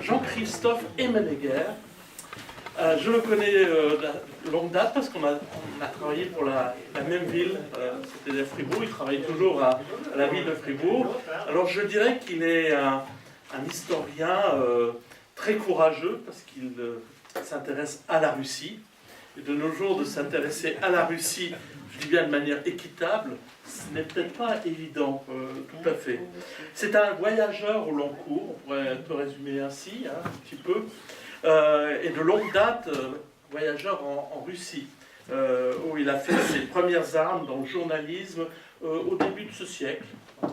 Jean-Christophe Emenegger. Je le connais de longue date parce qu'on a travaillé pour la même ville, c'était à Fribourg, il travaille toujours à la ville de Fribourg. Alors je dirais qu'il est un historien très courageux parce qu'il s'intéresse à la Russie. Et de nos jours, de s'intéresser à la Russie, je dis bien de manière équitable, ce n'est peut-être pas évident, tout à fait. C'est un voyageur au long cours, on pourrait un peu résumer ainsi, un petit peu, et de longue date, voyageur en Russie, où il a fait ses premières armes dans le journalisme au début de ce siècle. On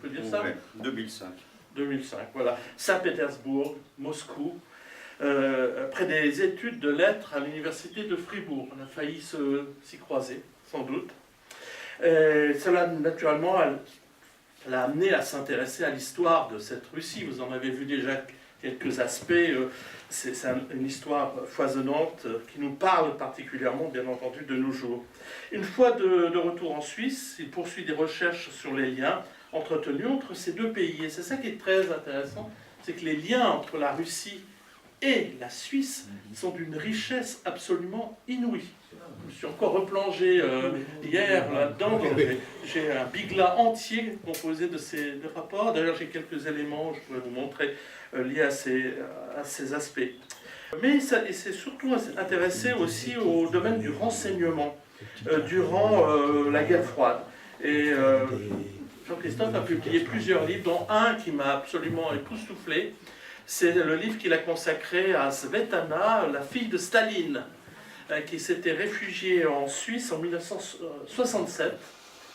peut dire ça ? Ouais, 2005. 2005, voilà. Saint-Pétersbourg, Moscou. Après des études de lettres à l'université de Fribourg. On a failli s'y croiser, sans doute. Cela, naturellement, l'a amené à s'intéresser à l'histoire de cette Russie. Vous en avez vu déjà quelques aspects. C'est une histoire foisonnante qui nous parle particulièrement, bien entendu, de nos jours. Une fois de retour en Suisse, il poursuit des recherches sur les liens entretenus entre ces deux pays. Et c'est ça qui est très intéressant, c'est que les liens entre la Russie et la Suisse sont d'une richesse absolument inouïe. Je me suis encore replongé hier là-dedans, j'ai un bigla entier composé de ces rapports. D'ailleurs, j'ai quelques éléments, je pourrais vous montrer, liés à ces aspects. Mais il s'est surtout intéressé aussi au domaine du renseignement durant la guerre froide. Et Jean-Christophe a publié plusieurs livres, dont un qui m'a absolument époustouflé. C'est le livre qu'il a consacré à Svetlana, la fille de Staline, qui s'était réfugiée en Suisse en 1967,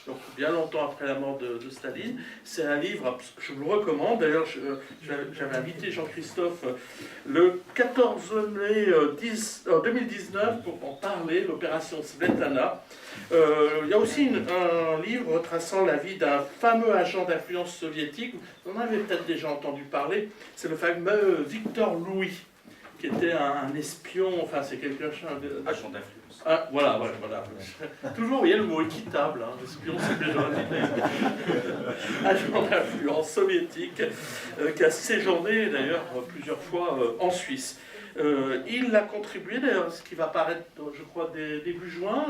donc bien longtemps après la mort de Staline. C'est un livre, je vous le recommande. D'ailleurs, j'avais invité Jean-Christophe le 14 mai 2019 pour en parler, l'opération Svetlana. Il y a aussi un livre retraçant la vie d'un fameux agent d'influence soviétique. Vous en avez peut-être déjà entendu parler. C'est le fameux Victor Louis, qui était un espion, enfin c'est quelqu'un... Agent d'influence. Ah, voilà. Toujours, il y a le mot équitable, hein, espion c'est déjà agent d'influence soviétique, qui a séjourné d'ailleurs plusieurs fois en Suisse. Il a contribué, d'ailleurs, ce qui va paraître, je crois, début juin,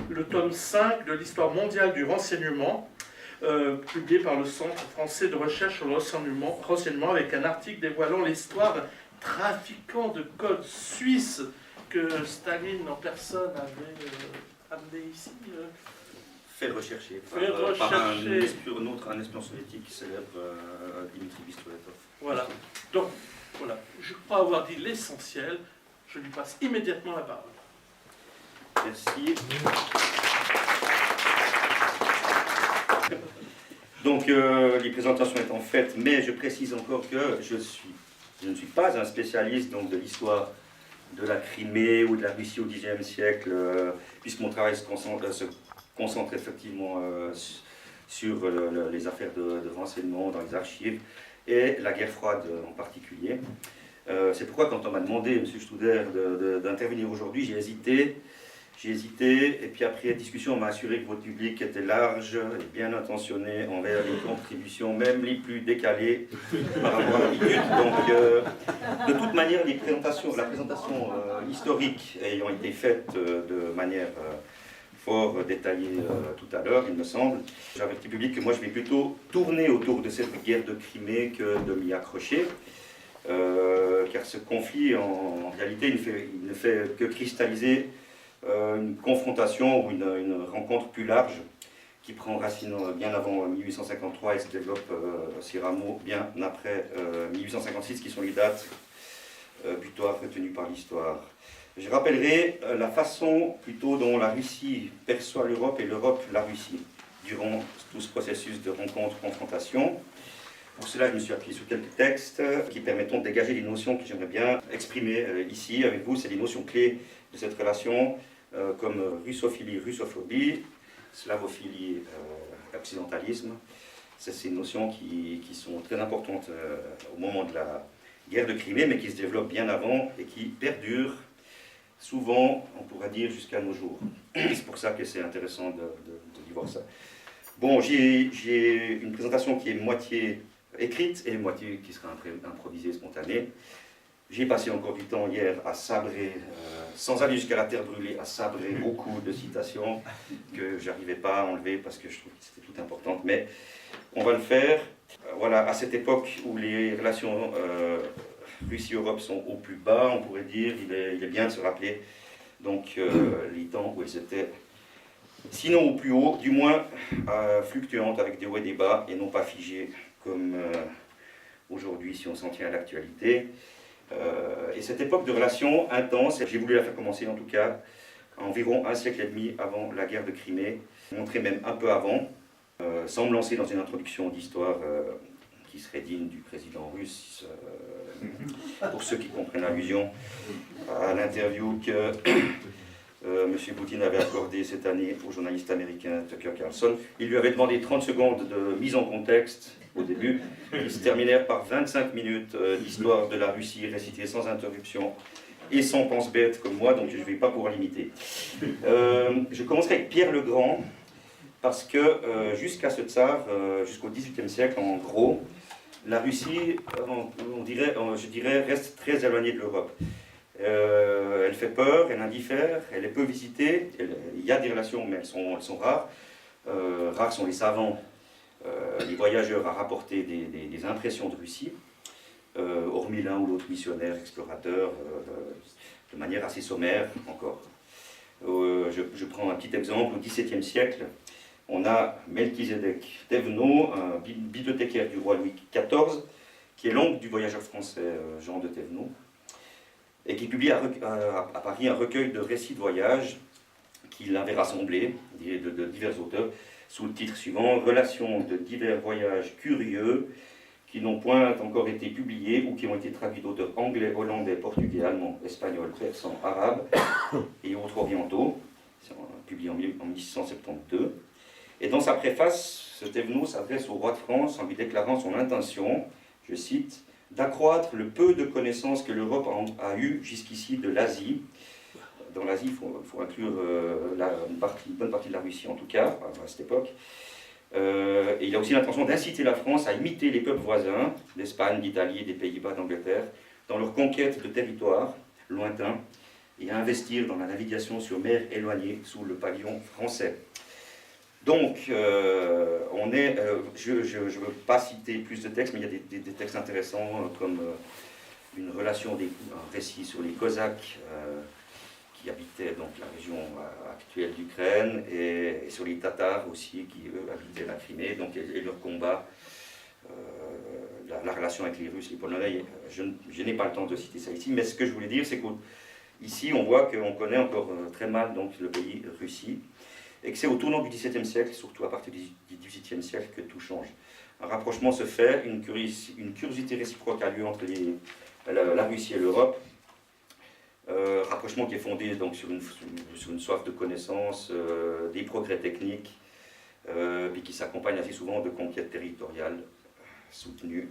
le tome 5 de l'histoire mondiale du renseignement, publié par le Centre français de recherche sur le renseignement avec un article dévoilant l'histoire d'un trafiquant de code suisse que Staline en personne avait amené ici. Fait rechercher par un espion soviétique célèbre, Dimitri Bistoletov. Voilà. Donc, voilà. Je crois avoir dit l'essentiel. Je lui passe immédiatement la parole. Merci. Donc, les présentations étant faites, mais je précise encore que je ne suis pas un spécialiste donc, de l'histoire de la Crimée ou de la Russie au Xe siècle, puisque mon travail se concentre effectivement sur les affaires de renseignement dans les archives et la guerre froide en particulier. C'est pourquoi quand on m'a demandé, M. Studer, d'intervenir aujourd'hui, j'ai hésité, et puis après discussion, on m'a assuré que votre public était large et bien intentionné envers les contributions, même les plus décalées par rapport à l'habitude. Donc, de toute manière, la présentation historique ayant été faite de manière fort détaillée tout à l'heure, il me semble, j'avertis le public que moi je vais plutôt tourner autour de cette guerre de Crimée que de m'y accrocher. Car ce conflit, en réalité, il ne fait que cristalliser une confrontation ou une rencontre plus large qui prend racine bien avant 1853 et se développe ses rameaux bien après 1856, qui sont les dates butoirs retenues par l'histoire. Je rappellerai la façon plutôt dont la Russie perçoit l'Europe et l'Europe la Russie durant tout ce processus de rencontre-confrontation. Pour cela, je me suis appuyé sur quelques textes qui permettront de dégager des notions que j'aimerais bien exprimer ici avec vous. C'est des notions clés de cette relation, comme russophilie, russophobie, slavophilie, occidentalisme. C'est ces notions qui sont très importantes au moment de la guerre de Crimée, mais qui se développent bien avant et qui perdurent souvent, on pourrait dire, jusqu'à nos jours. C'est pour ça que c'est intéressant de voir ça. Bon, j'ai une présentation qui est moitié écrite et moitié qui sera improvisée, spontanée. J'ai passé encore du temps hier à sabrer, sans aller jusqu'à la terre brûlée, à sabrer beaucoup de citations que j'arrivais pas à enlever parce que je trouve que c'était tout importante, mais on va le faire. Voilà, à cette époque où les relations Russie-Europe sont au plus bas, on pourrait dire, il est bien de se rappeler donc les temps où elles étaient, sinon au plus haut, du moins fluctuantes avec des hauts et des bas et non pas figées comme aujourd'hui si on s'en tient à l'actualité. Et cette époque de relations intenses, j'ai voulu la faire commencer en tout cas environ un siècle et demi avant la guerre de Crimée, montrer même un peu avant, sans me lancer dans une introduction d'histoire qui serait digne du président russe, pour ceux qui comprennent l'allusion à l'interview que M. Poutine avait accordée cette année au journaliste américain Tucker Carlson. Il lui avait demandé 30 secondes de mise en contexte au début, qui se terminèrent par 25 minutes d'histoire de la Russie récitée sans interruption et sans pense-bête comme moi, donc je ne vais pas pouvoir l'imiter. Je commencerai avec Pierre le Grand, parce que jusqu'à ce tsar, jusqu'au XVIIIe siècle, en gros, la Russie, je dirais, reste très éloignée de l'Europe. Elle fait peur, elle indiffère, elle est peu visitée, il y a des relations, mais elles sont rares. Rares sont les savants, les voyageurs à rapporter des impressions de Russie, hormis l'un ou l'autre missionnaire, explorateur, de manière assez sommaire encore. Je prends un petit exemple, au XVIIe siècle, on a Melchizedek Thévenot, un bibliothécaire du roi Louis XIV, qui est l'oncle du voyageur français Jean de Thévenot, et qui publie à Paris un recueil de récits de voyage qu'il avait rassemblés de divers auteurs sous le titre suivant « Relations de divers voyages curieux qui n'ont point encore été publiés ou qui ont été traduits d'auteurs anglais, hollandais, portugais, allemands, espagnols, persans, arabes et autres orientaux », publié en 1672. Et dans sa préface, ce Thévenot s'adresse au roi de France en lui déclarant son intention, je cite, « d'accroître le peu de connaissances que l'Europe a eu jusqu'ici de l'Asie ». Dans l'Asie, il faut inclure une bonne partie de la Russie en tout cas, à cette époque. Et il a aussi l'intention d'inciter la France à imiter les peuples voisins, d'Espagne, d'Italie, des Pays-Bas, d'Angleterre, dans leur conquête de territoires lointains, et à investir dans la navigation sur mer éloignée sous le pavillon français. Donc, je ne veux pas citer plus de textes, mais il y a des textes intéressants comme un récit sur les Cosaques qui habitaient donc la région actuelle d'Ukraine, et sur les Tatars aussi qui eux habitaient la Crimée, donc et leur combat, la relation avec les Russes, les Polonais. Je n'ai pas le temps de citer ça ici, mais ce que je voulais dire, c'est qu'ici on voit qu'on connaît encore très mal donc le pays Russie, et que c'est au tournant du XVIIe siècle, surtout à partir du XVIIIe siècle, que tout change. Un rapprochement se fait, une curiosité réciproque a lieu entre la Russie et l'Europe, rapprochement qui est fondé donc, sur une soif de connaissances, des progrès techniques, puis qui s'accompagne assez souvent de conquêtes territoriales soutenues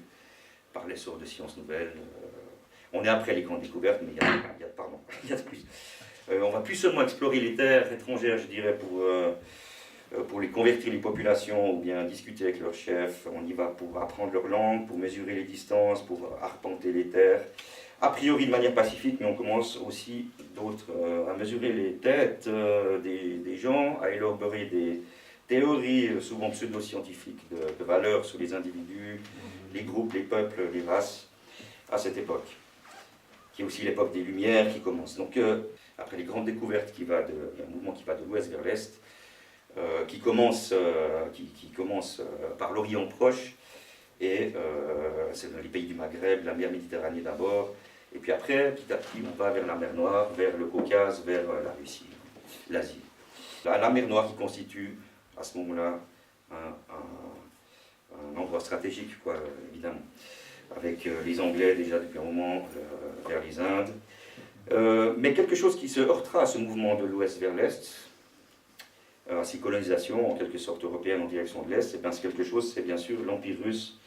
par l'essor de sciences nouvelles. On est après les grandes découvertes, mais il y a de plus. On va plus seulement explorer les terres étrangères, je dirais, pour les convertir les populations ou bien discuter avec leurs chefs. On y va pour apprendre leur langue, pour mesurer les distances, pour arpenter les terres. A priori de manière pacifique, mais on commence aussi à mesurer les têtes des gens, à élaborer des théories souvent pseudo-scientifiques de valeurs sur les individus, les groupes, les peuples, les races, à cette époque, qui est aussi l'époque des Lumières qui commence. Donc, après les grandes découvertes, il y a un mouvement qui va de l'ouest vers l'est, qui commence par l'Orient proche, et c'est dans les pays du Maghreb, la mer Méditerranée d'abord, et puis après, petit à petit, on va vers la mer Noire, vers le Caucase, vers la Russie, l'Asie. La mer Noire qui constitue, à ce moment-là, un endroit stratégique, évidemment, avec les Anglais déjà depuis un moment vers les Indes. Mais quelque chose qui se heurtera à ce mouvement de l'ouest vers l'est, à ces colonisations en quelque sorte européennes en direction de l'est, c'est bien sûr l'Empire russe,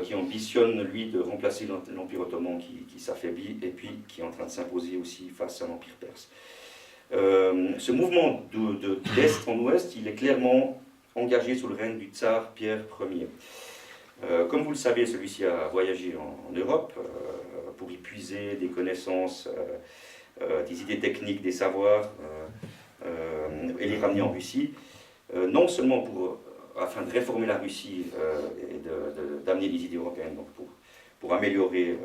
qui ambitionne, lui, de remplacer l'Empire ottoman qui s'affaiblit, et puis qui est en train de s'imposer aussi face à l'Empire perse. Ce mouvement d'est en ouest, il est clairement engagé sous le règne du tsar Pierre Ier. Comme vous le savez, celui-ci a voyagé en Europe pour y puiser des connaissances, des idées techniques, des savoirs, et les ramener en Russie, non seulement afin de réformer la Russie et d'amener des idées européennes, donc pour améliorer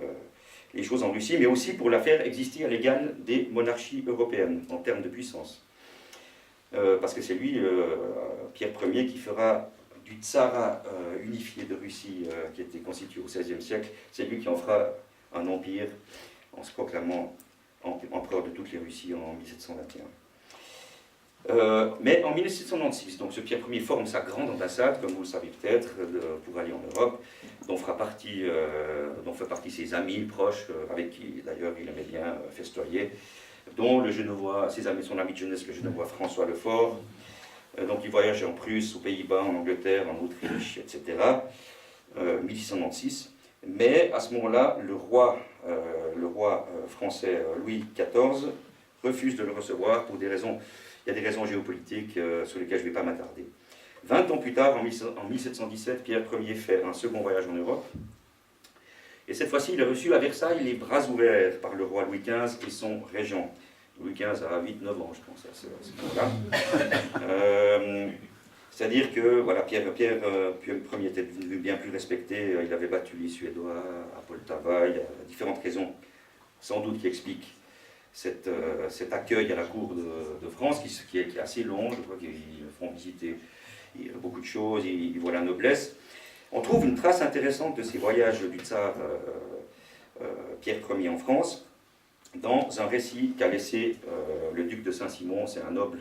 les choses en Russie, mais aussi pour la faire exister à l'égal des monarchies européennes en termes de puissance. Parce que c'est lui, Pierre Ier, qui fera du Tsarat unifié de Russie, qui était constitué au XVIe siècle, c'est lui qui en fera un empire en se proclamant empereur de toutes les Russies en 1721. Mais en 1796, donc ce Pierre Ier forme sa grande ambassade, comme vous le savez peut-être, pour aller en Europe, dont fait partie ses amis proches, avec qui d'ailleurs il aimait bien festoyer, dont le Genevois, son ami de jeunesse, le Genevois François Lefort. Donc il voyage en Prusse, aux Pays-Bas, en Angleterre, en Autriche, etc. 1696. Mais à ce moment-là, le roi français Louis XIV refuse de le recevoir pour des raisons. Il y a des raisons géopolitiques sur lesquelles je ne vais pas m'attarder. 20 ans plus tard, en 1717, Pierre Ier fait un second voyage en Europe. Et cette fois-ci, il est reçu à Versailles les bras ouverts par le roi Louis XV et son régent. Louis XV a 8-9 ans, je pense, à ce moment-là. C'est-à-dire que voilà, Pierre Ier était devenu bien plus respecté. Il avait battu les Suédois à Poltava. Il y a différentes raisons, sans doute, qui expliquent cet accueil à la cour de France, qui est assez long. Je crois qu'ils font visiter beaucoup de choses, ils voient la noblesse. On trouve une trace intéressante de ces voyages du tsar Pierre Ier en France dans un récit qu'a laissé le duc de Saint-Simon, c'est un noble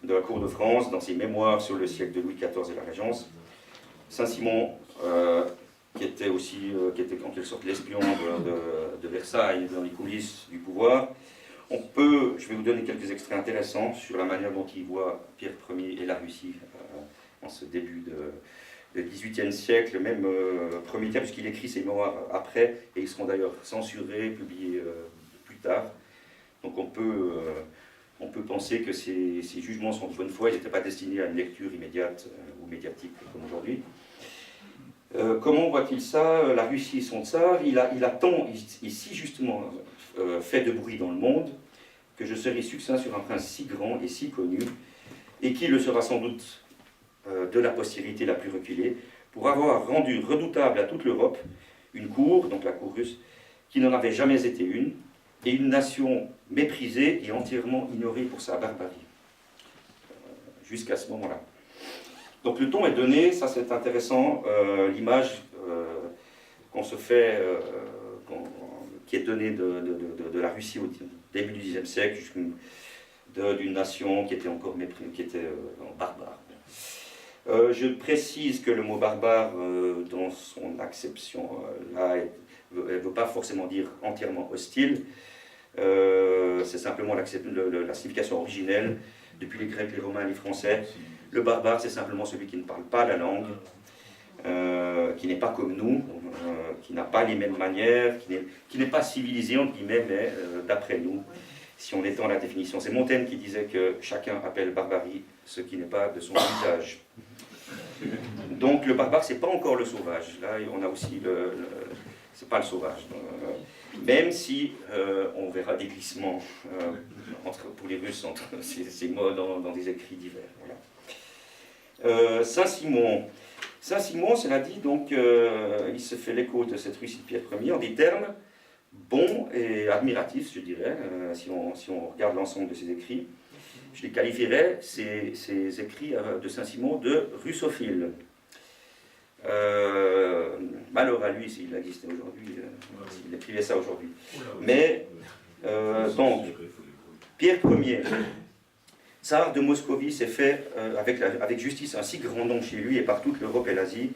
de la cour de France, dans ses mémoires sur le siècle de Louis XIV et la Régence. Saint-Simon, qui était en quelque sorte l'espion de Versailles, dans les coulisses du pouvoir. Je vais vous donner quelques extraits intéressants sur la manière dont il voit Pierre Ier et la Russie en ce début de XVIIIe siècle, même premier tiers, puisqu'il écrit ses mémoires après, et ils seront d'ailleurs censurés, publiés plus tard. Donc on peut penser que ces jugements sont de bonne foi, ils n'étaient pas destinés à une lecture immédiate ou médiatique comme aujourd'hui. Comment voit-il ça? La Russie et son tsar, il si justement fait de bruit dans le monde, que je serai succinct sur un prince si grand et si connu, et qui le sera sans doute de la postérité la plus reculée, pour avoir rendu redoutable à toute l'Europe une cour, donc la cour russe, qui n'en avait jamais été une, et une nation méprisée et entièrement ignorée pour sa barbarie. Jusqu'à ce moment-là. Donc le ton est donné, ça c'est intéressant, l'image qu'on se fait, qui est donnée de la Russie au début du Xe siècle, d'une nation qui était encore barbare. Je précise que le mot barbare, dans son acception là, ne veut pas forcément dire entièrement hostile, c'est simplement la signification originelle, depuis les Grecs, les Romains, les Français. Le barbare, c'est simplement celui qui ne parle pas la langue, qui n'est pas comme nous, qui n'a pas les mêmes manières, qui n'est pas civilisé, entre guillemets, mais d'après nous, si on étend la définition. C'est Montaigne qui disait que chacun appelle barbarie ce qui n'est pas de son usage. Donc le barbare, c'est pas encore le sauvage. Là, on a aussi c'est pas le sauvage. Même si on verra des glissements pour les Russes entre ces mots dans des écrits divers. Voilà. Saint-Simon, cela dit, donc, il se fait l'écho de cette Russie de Pierre Ier en des termes bons et admiratifs, je dirais, si on regarde l'ensemble de ses écrits. Je les qualifierais, ces écrits de Saint-Simon, de russophiles. Malheur à lui s'il existait aujourd'hui, s'il écrivait ça aujourd'hui. Mais, donc, Pierre Ier, tsar de Moscovie, s'est fait avec justice un si grand nom chez lui et par toute l'Europe et l'Asie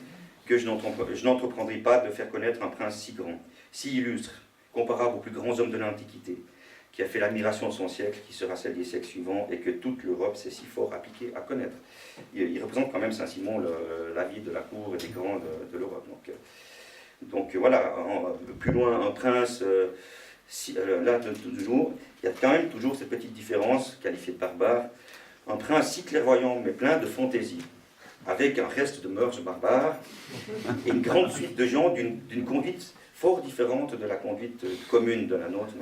que je n'entreprendrai pas de faire connaître un prince si grand, si illustre, comparable aux plus grands hommes de l'Antiquité, qui a fait l'admiration de son siècle, qui sera celle des siècles suivants, et que toute l'Europe s'est si fort appliquée à connaître. Il représente quand même Saint-Simon la vie de la cour et des grands de l'Europe. Donc voilà, plus loin, un prince, là toujours, il y a quand même toujours cette petite différence, qualifiée de barbare, un prince si clairvoyant, mais plein de fantaisie. avec un reste de mœurs barbares et une grande suite de gens d'une conduite fort différente de la conduite commune de la nôtre.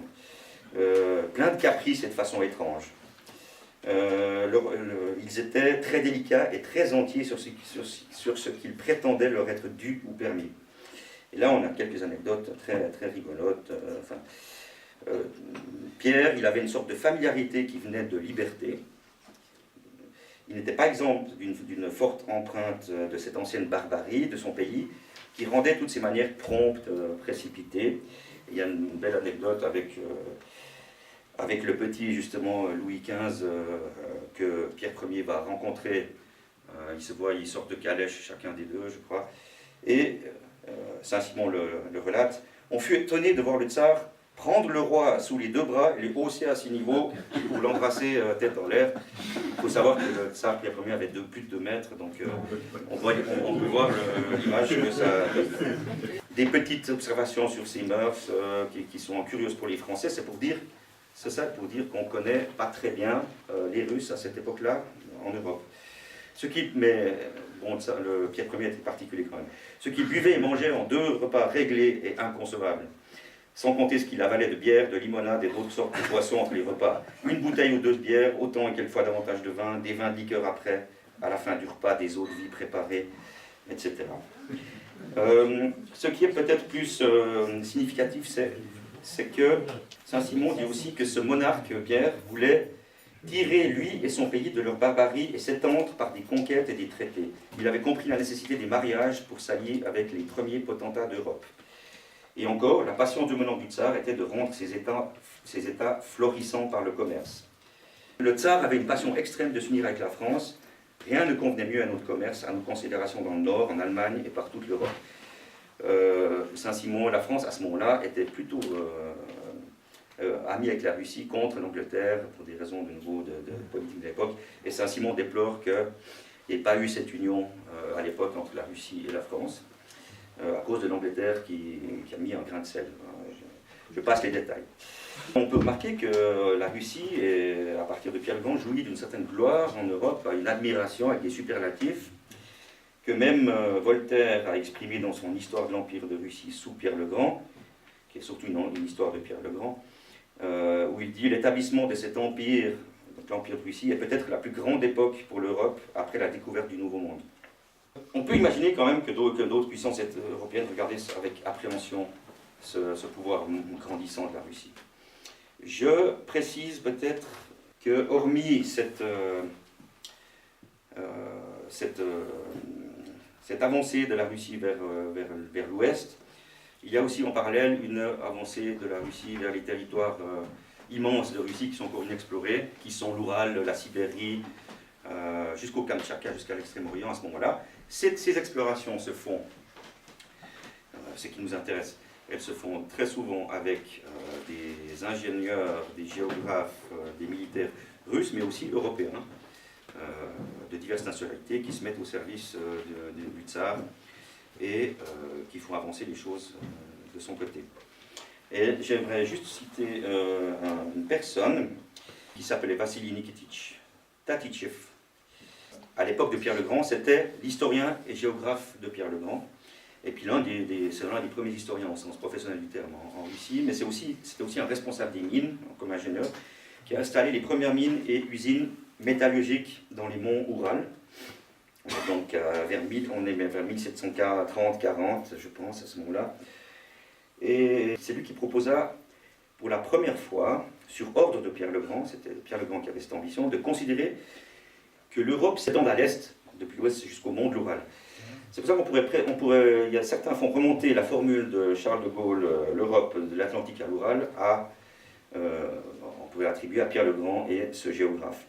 Plein de caprices et de façons étranges. Ils étaient très délicats et très entiers sur ce qu'ils prétendaient leur être dû ou permis. Et là, on a quelques anecdotes très, très rigolotes. Pierre, il avait une sorte de familiarité qui venait de liberté. Il n'était pas exempt d'une forte empreinte de cette ancienne barbarie de son pays, qui rendait toutes ses manières promptes, précipitées. Il y a une belle anecdote avec le petit, justement, Louis XV, que Pierre Ier va rencontrer. Ils sortent de calèche, chacun des deux, je crois. Et Saint-Simon le relate. On fut étonné de voir le tsar prendre le roi sous les deux bras et le hausser à 6 niveaux pour l'embrasser tête en l'air. Il faut savoir que le tsar Pierre Ier avait plus de 2 mètres, donc on peut voir l'image que ça... Des petites observations sur ces mœurs qui sont curieuses pour les Français, c'est ça pour dire qu'on ne connaît pas très bien les Russes à cette époque-là en Europe. Le Pierre Ier était particulier quand même. Ce qu'il buvait et mangeait en 2 repas réglés et inconcevables. Sans compter ce qu'il avalait de bière, de limonade et d'autres sortes de boissons entre les repas. 1 bouteille ou 2 de bière, autant et quelquefois davantage de vin, des vins de liqueur après, à la fin du repas, des eaux de vie préparées, etc. Ce qui est peut-être plus significatif, c'est que Saint-Simon dit aussi que ce monarque, Pierre, voulait tirer lui et son pays de leur barbarie et s'étendre par des conquêtes et des traités. Il avait compris la nécessité des mariages pour s'allier avec les premiers potentats d'Europe. Et encore, la passion dominante du tsar était de rendre ces États florissants par le commerce. Le tsar avait une passion extrême de s'unir avec la France. Rien ne convenait mieux à notre commerce, à nos considérations dans le Nord, en Allemagne et par toute l'Europe. Saint-Simon, la France, à ce moment-là, était plutôt amie avec la Russie contre l'Angleterre, pour des raisons de nouveau de politique de l'époque. Et Saint-Simon déplore qu'il n'y ait pas eu cette union à l'époque entre la Russie et la France, à cause de l'Angleterre qui a mis un grain de sel. Je passe les détails. On peut remarquer que la Russie, à partir de Pierre le Grand, jouit d'une certaine gloire en Europe, une admiration avec des superlatifs, que même Voltaire a exprimé dans son Histoire de l'Empire de Russie sous Pierre le Grand, qui est surtout une histoire de Pierre le Grand, où il dit « L'établissement de cet empire, donc l'Empire de Russie, est peut-être la plus grande époque pour l'Europe après la découverte du Nouveau Monde. » On peut imaginer quand même que d'autres puissances européennes regardaient avec appréhension ce pouvoir grandissant de la Russie. Je précise peut-être que, hormis cette avancée de la Russie vers l'ouest, il y a aussi en parallèle une avancée de la Russie vers les territoires immenses de Russie qui sont encore inexplorés, qui sont l'Oural, la Sibérie, jusqu'au Kamtchatka, jusqu'à l'Extrême-Orient à ce moment-là. Ces explorations se font, ce qui nous intéresse, elles se font très souvent avec des ingénieurs, des géographes, des militaires russes, mais aussi européens, de diverses nationalités, qui se mettent au service du tsar et qui font avancer les choses de son côté. Et j'aimerais juste citer une personne qui s'appelait Vassili Nikititch Tatichev. À l'époque de Pierre le Grand, c'était l'historien et géographe de Pierre le Grand. Et puis c'est l'un des premiers historiens au sens professionnel du terme en Russie, mais c'était aussi un responsable des mines, comme ingénieur, qui a installé les premières mines et usines métallurgiques dans les monts Oural. Donc on est vers 1730-40, je pense, à ce moment-là. Et c'est lui qui proposa pour la première fois, sur ordre de Pierre le Grand, c'était Pierre le Grand qui avait cette ambition, de considérer que l'Europe s'étend à l'est, depuis l'ouest jusqu'au mont de l'Oural. C'est pour ça il y a certains font remonter la formule de Charles de Gaulle, l'Europe de l'Atlantique à l'Oural, on pouvait attribuer à Pierre le Grand et ce géographe.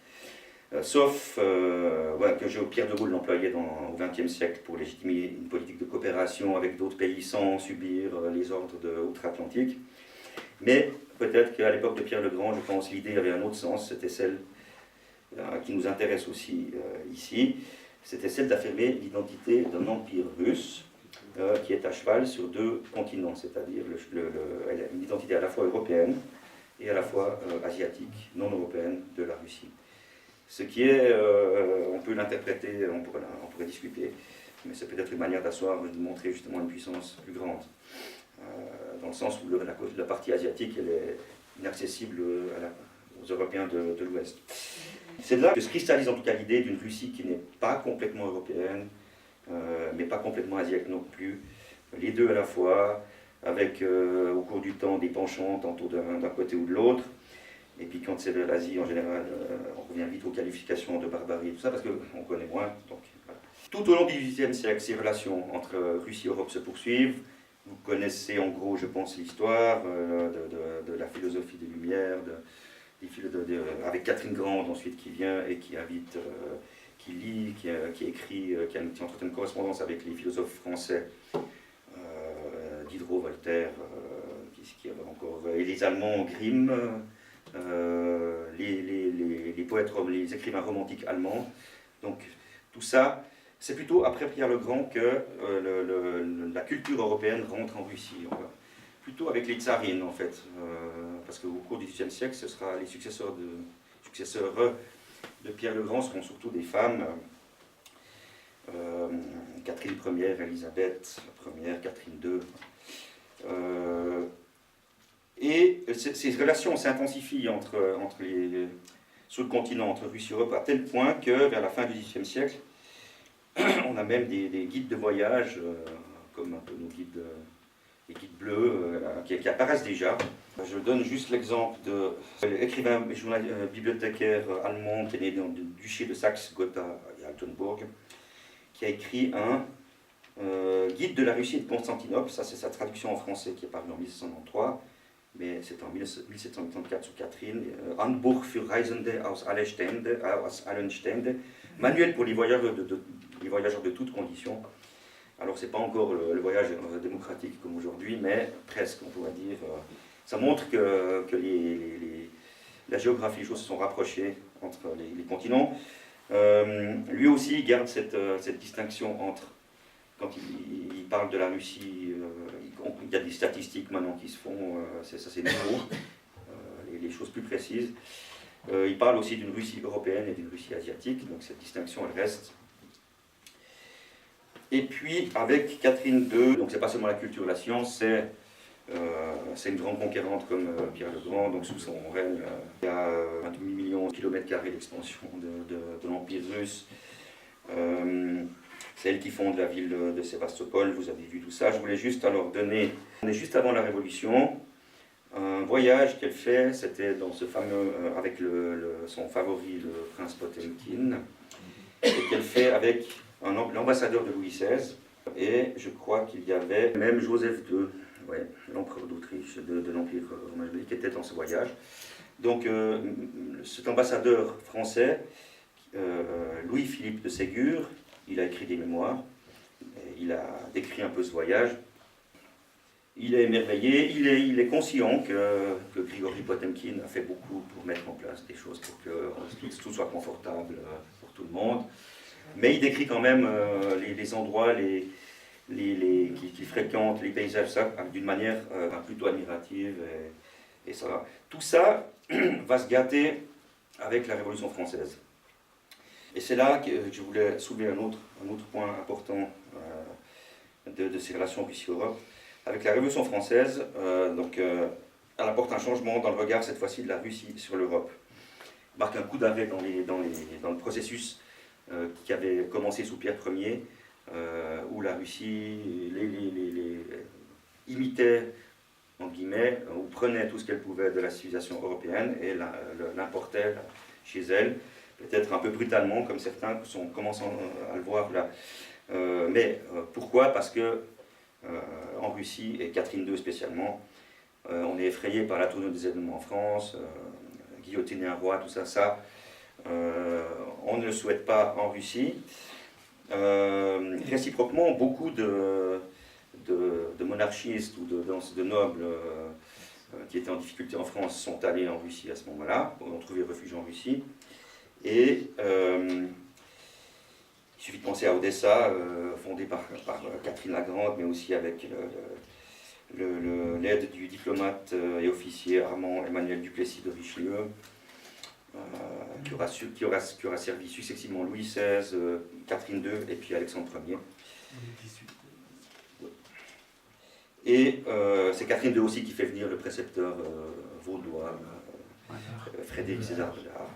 Sauf que Pierre de Gaulle l'employait au XXe siècle pour légitimer une politique de coopération avec d'autres pays sans subir les ordres de outre-Atlantique. Mais peut-être qu'à l'époque de Pierre le Grand, je pense, l'idée avait un autre sens, c'était celle qui nous intéresse aussi ici, c'était celle d'affirmer l'identité d'un empire russe qui est à cheval sur 2 continents, c'est-à-dire une identité à la fois européenne et à la fois asiatique, non européenne de la Russie. Ce qui est, on peut l'interpréter, on pourrait discuter, mais c'est peut-être une manière d'asseoir, de montrer justement une puissance plus grande. Dans le sens où la partie asiatique, elle est inaccessible aux Européens de l'Ouest. C'est là que se cristallise en tout cas l'idée d'une Russie qui n'est pas complètement européenne, mais pas complètement asiatique non plus. Les deux à la fois, avec au cours du temps des penchants tantôt d'un côté ou de l'autre. Et puis quand c'est de l'Asie en général, on revient vite aux qualifications de barbarie et tout ça, parce qu'on connaît moins. Donc, voilà. Tout au long du XVIIIe siècle, ces relations entre Russie et Europe se poursuivent. Vous connaissez en gros, je pense, l'histoire de la philosophie des Lumières, avec Catherine Grande ensuite qui vient et qui invite, qui lit, qui écrit, qui entretient une correspondance avec les philosophes français, Diderot, Voltaire, qui avait encore, et les Allemands, Grimm, les poètes, les écrivains romantiques allemands. Donc tout ça, c'est plutôt après Pierre le Grand que la culture européenne rentre en Russie. Plutôt avec les tsarines en fait, parce qu'au cours du XVIIIe siècle, ce sera les successeurs de Pierre le Grand seront surtout des femmes. Catherine Ière, Élisabeth Ière, Catherine II. Et ces relations s'intensifient sur le continent, entre Russie et Europe, à tel point que vers la fin du XVIIIe siècle, on a même des guides de voyage, comme un peu nos guides, les guides bleus, qui apparaissent déjà. Je donne juste l'exemple de l'écrivain bibliothécaire allemand qui est né dans le duché de Saxe, Gotha et Altenbourg, qui a écrit un guide de la Russie et de Constantinople. Ça, c'est sa traduction en français qui est parue en 1793. Mais c'est en 1784 sous Catherine, Handbuch für Reisende aus allen Ständen, manuel pour les voyageurs de toutes conditions. Alors c'est pas encore le voyage démocratique comme aujourd'hui, mais presque on pourrait dire. Ça montre que la géographie, les choses se sont rapprochées entre les continents. Lui aussi garde cette distinction entre, quand il parle de la Russie, il y a des statistiques maintenant qui se font, ça c'est nouveau, les choses plus précises. Il parle aussi d'une Russie européenne et d'une Russie asiatique, donc cette distinction elle reste. Et puis avec Catherine II, donc c'est pas seulement la culture, la science, c'est une grande conquérante comme Pierre le Grand, donc sous son règne, il y a 28 millions de kilomètres carrés d'expansion de l'Empire russe. C'est elle qui fonde la ville de Sébastopol, vous avez vu tout ça. Je voulais juste alors donner, on est juste avant la Révolution, un voyage qu'elle fait, c'était dans ce fameux, avec son favori, le prince Potemkin, et qu'elle fait avec l'ambassadeur de Louis XVI, et je crois qu'il y avait même Joseph II, ouais, l'empereur d'Autriche, de l'Empire romain qui était dans ce voyage. Donc cet ambassadeur français, Louis-Philippe de Ségur, il a écrit des mémoires, il a décrit un peu ce voyage. Il est émerveillé, il est conscient que Grigory Potemkin a fait beaucoup pour mettre en place des choses pour que tout soit confortable pour tout le monde. Mais il décrit quand même les endroits qu'il fréquente, les paysages, ça, d'une manière plutôt admirative. Et ça. Tout ça va se gâter avec la Révolution française. Et c'est là que je voulais soulever un autre point important de ces relations Russie-Europe. Avec la Révolution française, elle apporte un changement dans le regard, cette fois-ci, de la Russie sur l'Europe. Marque un coup d'arrêt dans le processus qui avait commencé sous Pierre Ier, où la Russie imitait, en guillemets, ou prenait tout ce qu'elle pouvait de la civilisation européenne et l'importait chez elle, peut-être un peu brutalement, comme certains commencent à le voir là. Mais pourquoi? Parce que en Russie, et Catherine II spécialement, on est effrayé par la tournure des événements en France, guillotiner un roi, tout ça, on ne le souhaite pas en Russie. Réciproquement, beaucoup de monarchistes ou de nobles qui étaient en difficulté en France sont allés en Russie à ce moment-là, ont trouvé refuge en Russie. Et il suffit de penser à Odessa, fondée par Catherine la Grande, mais aussi avec l'aide du diplomate et officier Armand Emmanuel Duplessis de Richelieu, qui aura servi successivement Louis XVI, Catherine II et puis Alexandre Ier. Et c'est Catherine II aussi qui fait venir le précepteur vaudois, Frédéric César de Laharpe,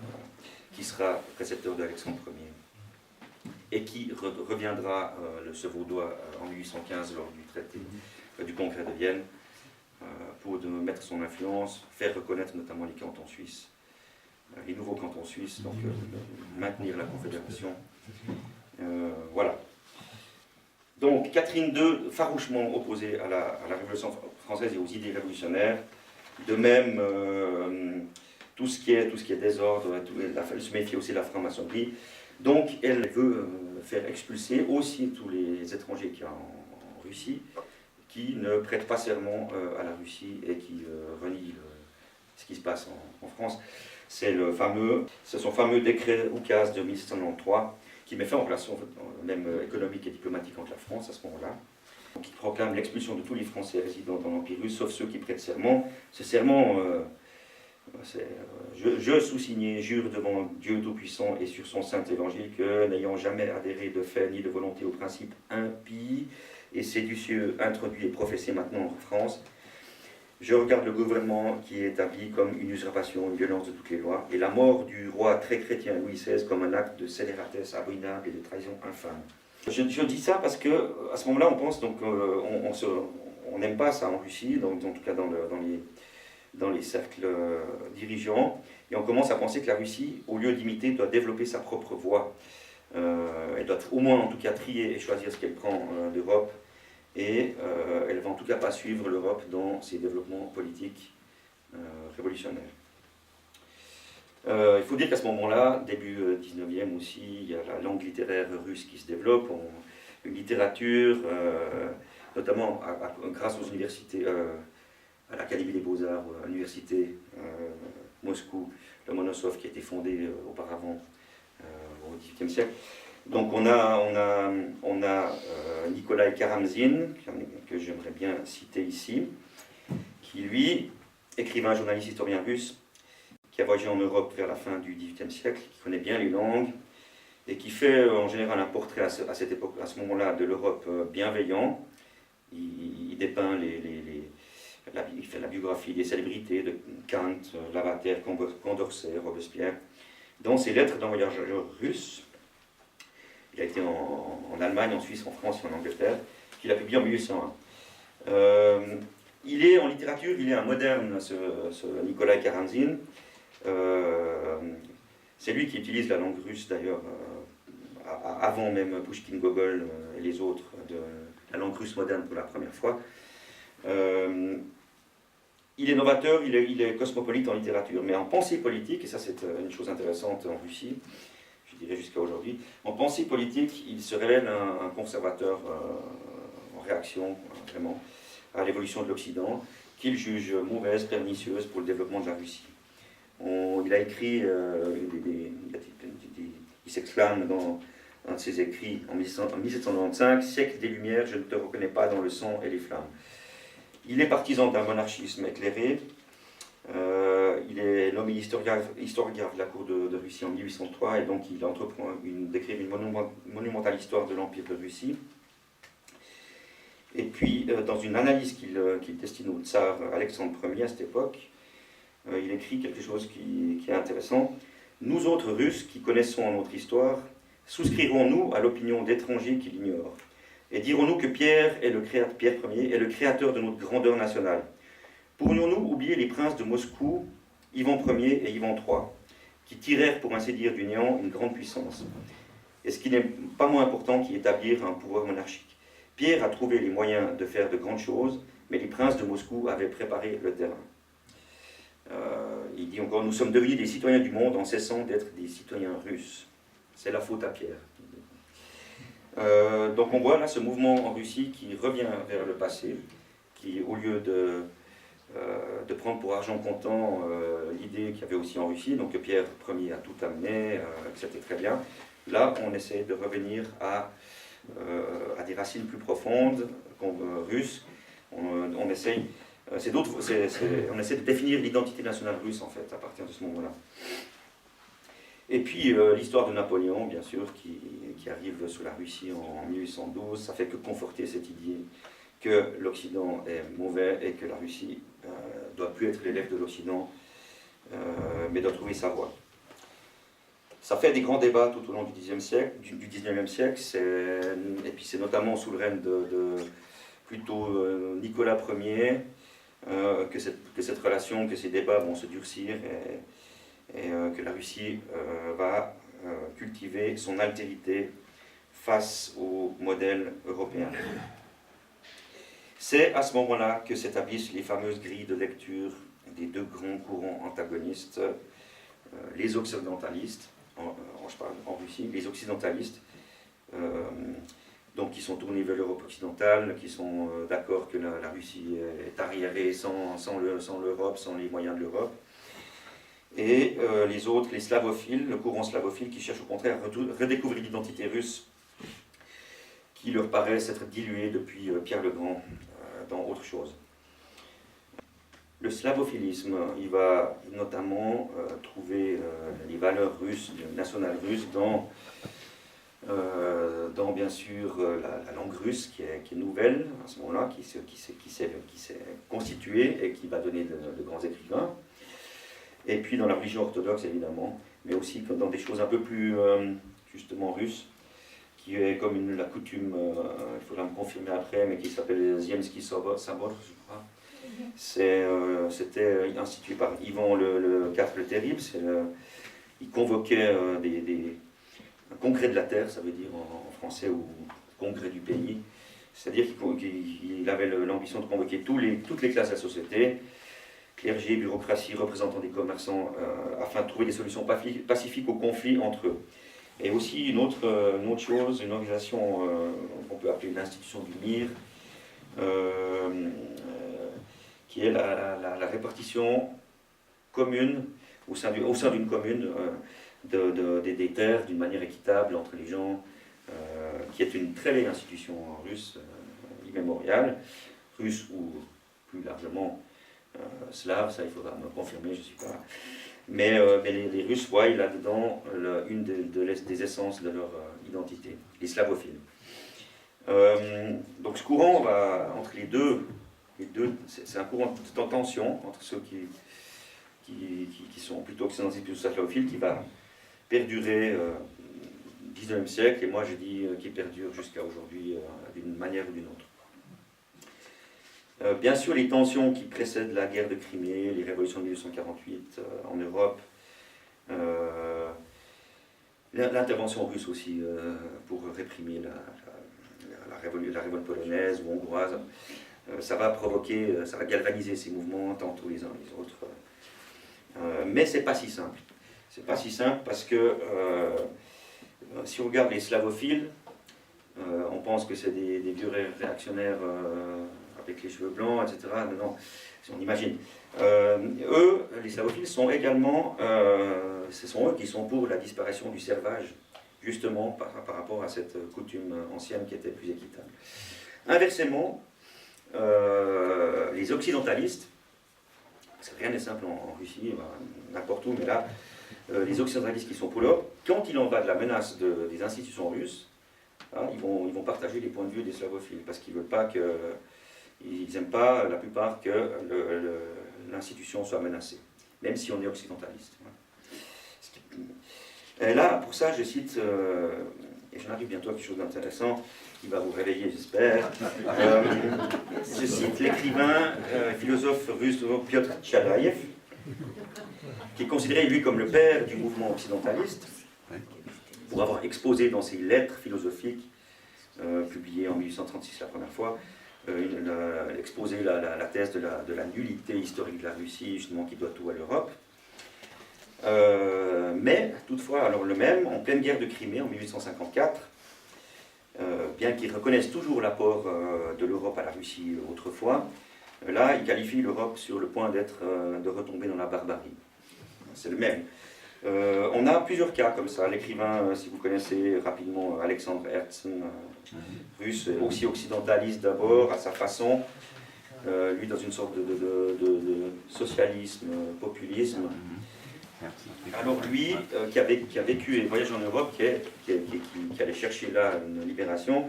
qui sera précepteur d'Alexandre Ier, et qui reviendra, ce vaudois, en 1815 lors du traité du Congrès de Vienne, pour mettre son influence, faire reconnaître notamment les cantons suisses, les nouveaux cantons suisses, donc maintenir la Confédération. Voilà. Donc Catherine II, farouchement opposée à la Révolution française et aux idées révolutionnaires. De même, tout ce qui est désordre, elle se méfie aussi de la franc-maçonnerie. Donc elle veut faire expulser aussi tous les étrangers qu'il y a en Russie, qui ne prêtent pas serment à la Russie et qui renient ce qui se passe en France. C'est son fameux décret oukase de 1793, qui met fin aux relations même économiques et diplomatiques entre la France à ce moment-là, qui proclame l'expulsion de tous les Français résidant dans l'Empire russe, sauf ceux qui prêtent serment. Ce serment, je sous-signé, jure devant Dieu Tout-Puissant et sur son saint évangile que, n'ayant jamais adhéré de fait ni de volonté aux principes impies et séditieux introduits et professés maintenant en France, je regarde le gouvernement qui est établi comme une usurpation, une violence de toutes les lois, et la mort du roi très chrétien Louis XVI comme un acte de scélératesse abominable et de trahison infâme. Je dis ça parce que à ce moment-là, on pense, donc, on n'aime pas ça en Russie, donc, en tout cas dans les cercles dirigeants, et on commence à penser que la Russie, au lieu d'imiter, doit développer sa propre voie. Elle doit au moins, en tout cas, trier et choisir ce qu'elle prend d'Europe. Et elle ne va en tout cas pas suivre l'Europe dans ses développements politiques révolutionnaires. Il faut dire qu'à ce moment-là, début 19e aussi, il y a la langue littéraire russe qui se développe, une littérature, notamment grâce aux universités, à l'Académie des Beaux-Arts, à l'université Moscou, le Lomonosov qui a été fondé auparavant au XVIIIe siècle. Donc on a Nikolai Karamzin, que j'aimerais bien citer ici, qui lui, écrivain, journaliste, historien russe, qui a voyagé en Europe vers la fin du XVIIIe siècle, qui connaît bien les langues, et qui fait en général un portrait à cette époque, à ce moment-là, de l'Europe bienveillant. Il dépeint il fait la biographie des célébrités de Kant, Lavater, Condorcet, Robespierre. Dans ses lettres d'un voyageur russe, il a été en Allemagne, en Suisse, en France et en Angleterre, qu'il a publié en 1801. Il est en littérature, il est un moderne, ce Nikolai Karamzin. C'est lui qui utilise la langue russe d'ailleurs, avant même Pouchkine, Gogol et les autres, la langue russe moderne pour la première fois. Il est novateur, il est cosmopolite en littérature, mais en pensée politique, et ça c'est une chose intéressante en Russie, je dirais jusqu'à aujourd'hui, en pensée politique, il se révèle un conservateur en réaction, vraiment, à l'évolution de l'Occident, qu'il juge mauvaise, pernicieuse pour le développement de la Russie. Il a écrit, il s'exclame dans un de ses écrits en 1795, « Siècle des Lumières, je ne te reconnais pas dans le sang et les flammes ». Il est partisan d'un monarchisme éclairé. Il est nommé historiographe de la cour de Russie en 1803 et donc il entreprend d'écrire une monumentale histoire de l'Empire de Russie. Et puis, dans une analyse qu'il destine au tsar Alexandre Ier à cette époque, il écrit quelque chose qui est intéressant. « Nous autres Russes qui connaissons notre histoire, souscrirons-nous à l'opinion d'étrangers qui l'ignorent et dirons-nous que Pierre Ier est le créateur de notre grandeur nationale. Pourrions-nous oublier les princes de Moscou, Ivan Ier et Ivan III, qui tirèrent pour ainsi dire du néant une grande puissance, et ce qui n'est pas moins important qui établir un pouvoir monarchique. Pierre a trouvé les moyens de faire de grandes choses, mais les princes de Moscou avaient préparé le terrain. » Il dit encore, « Nous sommes devenus des citoyens du monde en cessant d'être des citoyens russes. C'est la faute à Pierre. » Donc on voit là ce mouvement en Russie qui revient vers le passé, qui au lieu de prendre pour argent comptant l'idée qu'il y avait aussi en Russie, donc que Pierre Ier a tout amené, que c'était très bien, là on essaie de revenir à des racines plus profondes, russes. On essaie de définir l'identité nationale russe en fait à partir de ce moment-là. Et puis l'histoire de Napoléon, bien sûr, qui arrive sur la Russie en 1812, ça fait que conforter cette idée que l'Occident est mauvais et que la Russie doit plus être l'élève de l'Occident, mais doit trouver sa voie. Ça fait des grands débats tout au long du XIXe siècle, et puis c'est notamment sous le règne de plutôt Nicolas Ier que cette relation, que ces débats vont se durcir et que la Russie va cultiver son altérité face au modèle européen. C'est à ce moment-là que s'établissent les fameuses grilles de lecture des deux grands courants antagonistes, les occidentalistes, je parle en Russie, les occidentalistes, donc qui sont tournés vers l'Europe occidentale, qui sont d'accord que la Russie est arriérée sans l'Europe, sans les moyens de l'Europe, et les autres, les slavophiles, le courant slavophile, qui cherche au contraire à redécouvrir l'identité russe, qui leur paraît s'être diluée depuis Pierre le Grand dans autre chose. Le slavophilisme, il va notamment trouver les valeurs russes, nationales russes, dans bien sûr la langue russe qui est nouvelle à ce moment-là, qui s'est constituée et qui va donner de grands écrivains. Et puis dans la religion orthodoxe évidemment, mais aussi dans des choses un peu plus justement russes, qui est comme la coutume, il faudra me confirmer après, mais qui s'appelle Ziemski Sabor, je crois. C'était institué par Ivan le IV le Terrible. Il convoquait un congrès de la terre, ça veut dire en français, ou congrès du pays. C'est-à-dire qu'il avait l'ambition de convoquer toutes les classes de la société, clergé, bureaucratie, représentants des commerçants, afin de trouver des solutions pacifiques aux conflits entre eux. Et aussi une autre chose, une organisation qu'on peut appeler l'institution du MIR, qui est la répartition commune au sein d'une commune des terres d'une manière équitable entre les gens, qui est une très vieille institution russe, immémoriale, russe ou plus largement slave, ça il faudra me confirmer, je ne suis pas... Mais les Russes voient là-dedans une des essences de leur identité, les slavophiles. Donc ce courant va entre les deux c'est un courant de tension entre ceux qui sont plutôt occidentalistes et plutôt slavophiles, qui va perdurer du XIXe siècle, et moi je dis qui perdure jusqu'à aujourd'hui d'une manière ou d'une autre. Bien sûr, les tensions qui précèdent la guerre de Crimée, les révolutions de 1848 en Europe, l'intervention russe aussi pour réprimer la révolte polonaise ou hongroise, ça va provoquer, ça va galvaniser ces mouvements, tantôt les uns les autres. Mais c'est pas si simple. C'est pas si simple parce que si on regarde les slavophiles, on pense que c'est des vieux réactionnaires avec les cheveux blancs, etc. Non, si on imagine. Eux, les slavophiles, sont également, ce sont eux qui sont pour la disparition du servage, justement par rapport à cette coutume ancienne qui était plus équitable. Inversement, les occidentalistes, rien n'est simple en Russie, n'importe où, mais là, les occidentalistes qui sont pour l'Europe, quand il en va de la menace des institutions russes, hein, ils vont partager les points de vue des slavophiles, parce qu'ils veulent pas que... Ils n'aiment pas, la plupart, que l'institution soit menacée, même si on est occidentaliste. Et là, pour ça, je cite, et j'en arrive bientôt à quelque chose d'intéressant, qui va vous réveiller, j'espère. Je cite l'écrivain, philosophe russe Piotr Tchalaïev, qui est considéré, lui, comme le père du mouvement occidentaliste, pour avoir exposé dans ses lettres philosophiques, publiées en 1836 la première fois, exposer la thèse de la nullité historique de la Russie, justement, qui doit tout à l'Europe. Mais, toutefois, alors le même, en pleine guerre de Crimée, en 1854, bien qu'il reconnaisse toujours l'apport de l'Europe à la Russie autrefois, là, il qualifie l'Europe sur le point de retomber dans la barbarie. C'est le même. On a plusieurs cas comme ça. L'écrivain, si vous connaissez rapidement Alexandre Herzen, russe, aussi occidentaliste d'abord, à sa façon, lui dans une sorte de socialisme, populisme, Alors lui, qui a vécu et voyagé en Europe, qui allait chercher là une libération,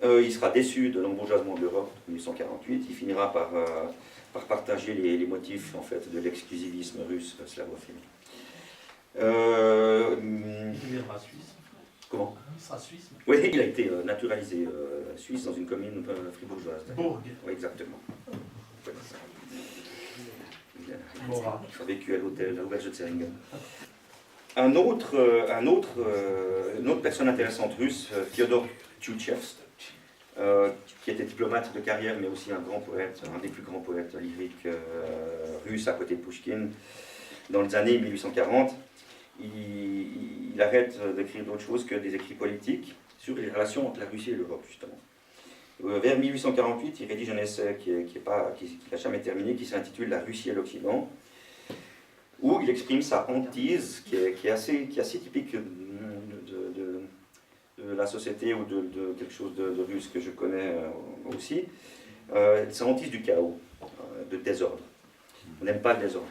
il sera déçu de l'embourgeoisement de l'Europe en 1848. Il finira par partager les motifs en fait, de l'exclusivisme russe slavophile. Il deviendra suisse. Comment? Il sera suisse. Oui, il a été naturalisé suisse dans une commune fribourgeoise. Bourg. Oui, exactement. Mora. Il a vécu à l'hôtel, à l'auberge de Zeringen. Une autre personne intéressante russe, Fyodor Tchouchtchev, qui était diplomate de carrière, mais aussi un grand poète, un des plus grands poètes lyriques russes à côté de Pouchkine. Dans les années 1840, il arrête d'écrire d'autres choses que des écrits politiques sur les relations entre la Russie et l'Europe, justement. Vers 1848, il rédige un essai qui n'a jamais terminé, qui s'intitule « La Russie et l'Occident », où il exprime sa hantise, qui est assez typique de la société ou de quelque chose de russe que je connais aussi. Sa hantise du chaos, de désordre. On n'aime pas le désordre.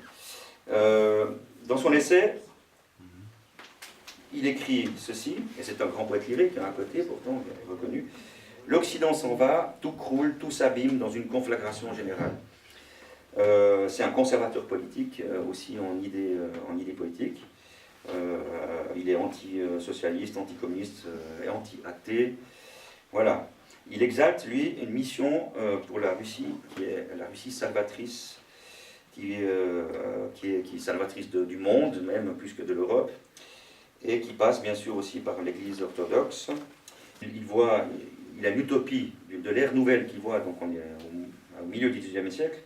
Dans son essai, il écrit ceci, et c'est un grand poète lyrique, à côté, pourtant, reconnu. L'Occident s'en va, tout croule, tout s'abîme dans une conflagration générale. C'est un conservateur politique, aussi en idée politique. Il est anti-socialiste, anti-communiste et anti-athée. Voilà. Il exalte, lui, une mission pour la Russie, qui est la Russie salvatrice, qui est salvatrice du monde, même plus que de l'Europe, et qui passe bien sûr aussi par l'Église orthodoxe. Il a l'utopie de l'ère nouvelle qu'il voit, donc on est au milieu du XVIIIe siècle.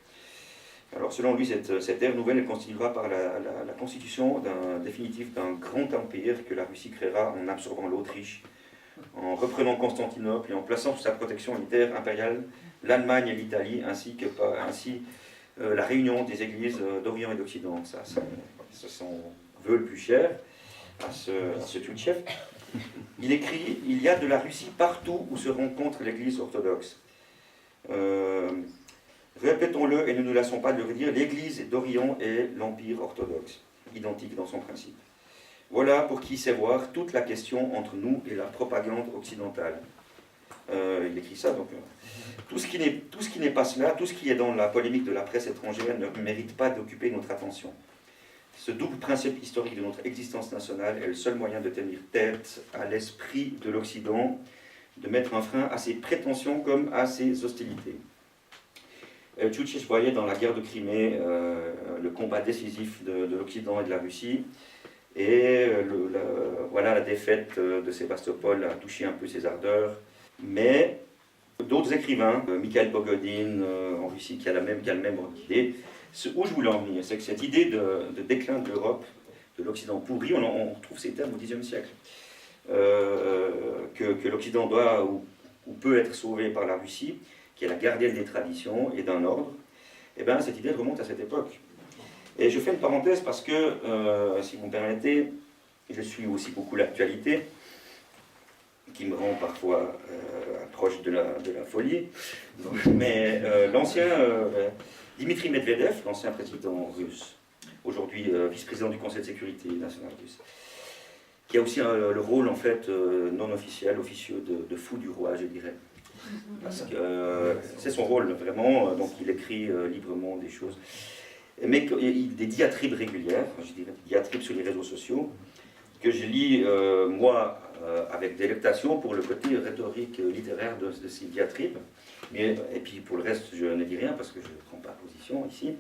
Alors selon lui, cette ère nouvelle elle constituera par la constitution définitive d'un grand empire que la Russie créera en absorbant l'Autriche, en reprenant Constantinople et en plaçant sous sa protection militaire impériale l'Allemagne et l'Italie, ainsi la réunion des églises d'Orient et d'Occident. Ça, c'est son vœu le plus cher à ce Tchouchtchev. Il écrit « Il y a de la Russie partout où se rencontre l'Église orthodoxe. Répétons-le et ne nous laissons pas de le redire, l'Église d'Orient est l'Empire orthodoxe, identique dans son principe. Voilà pour qui sait voir toute la question entre nous et la propagande occidentale. » Il écrit ça, donc tout ce qui n'est pas cela, tout ce qui est dans la polémique de la presse étrangère ne mérite pas d'occuper notre attention. Ce double principe historique de notre existence nationale est le seul moyen de tenir tête à l'esprit de l'Occident, de mettre un frein à ses prétentions comme à ses hostilités. Tchouchtchev voyait dans la guerre de Crimée le combat décisif de l'Occident et de la Russie, et la défaite de Sébastopol a touché un peu ses ardeurs, mais d'autres écrivains, Mikhail Bogodine en Russie, qui a le même idée. Où je voulais en venir, c'est que cette idée de déclin de l'Europe, de l'Occident pourri, on retrouve ces termes au Xe siècle, que l'Occident doit ou peut être sauvé par la Russie, qui est la gardienne des traditions et d'un ordre, et bien cette idée remonte à cette époque. Et je fais une parenthèse parce que, si vous me permettez, je suis aussi beaucoup l'actualité, qui me rend parfois proche de la folie, mais l'ancien Dimitri Medvedev, l'ancien président russe, aujourd'hui vice-président du Conseil de sécurité nationale russe, qui a aussi le rôle en fait non officiel, officieux de fou du roi, je dirais. Parce que c'est son rôle vraiment, donc il écrit librement des choses, mais des diatribes régulières, je dirais des diatribes sur les réseaux sociaux, que je lis moi avec délectation pour le côté rhétorique littéraire de ces diatribes, et puis pour le reste je ne dis rien parce que je ne prends pas position ici.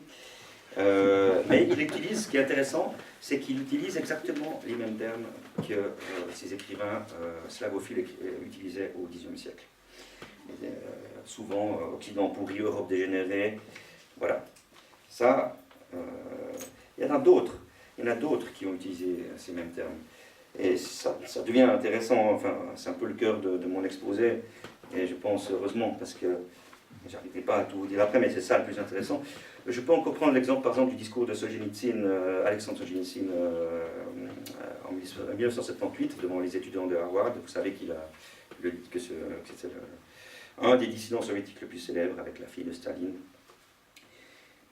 Mais il utilise, ce qui est intéressant, c'est qu'il utilise exactement les mêmes termes que ces écrivains slavophiles utilisaient au Xe siècle. Souvent, Occident pourri, Europe dégénérée, voilà. Ça, il y en a d'autres. Il y en a d'autres qui ont utilisé ces mêmes termes. Et ça devient intéressant, enfin, c'est un peu le cœur de mon exposé, et je pense heureusement, parce que j'arriverai pas à tout vous dire après, mais c'est ça le plus intéressant. Je peux encore prendre l'exemple, par exemple, du discours de Solzhenitsyn, Alexandre Solzhenitsyn, en 1978, devant les étudiants de Harvard. Vous savez qu'il a dit que c'était un des dissidents soviétiques le plus célèbre, avec la fille de Staline.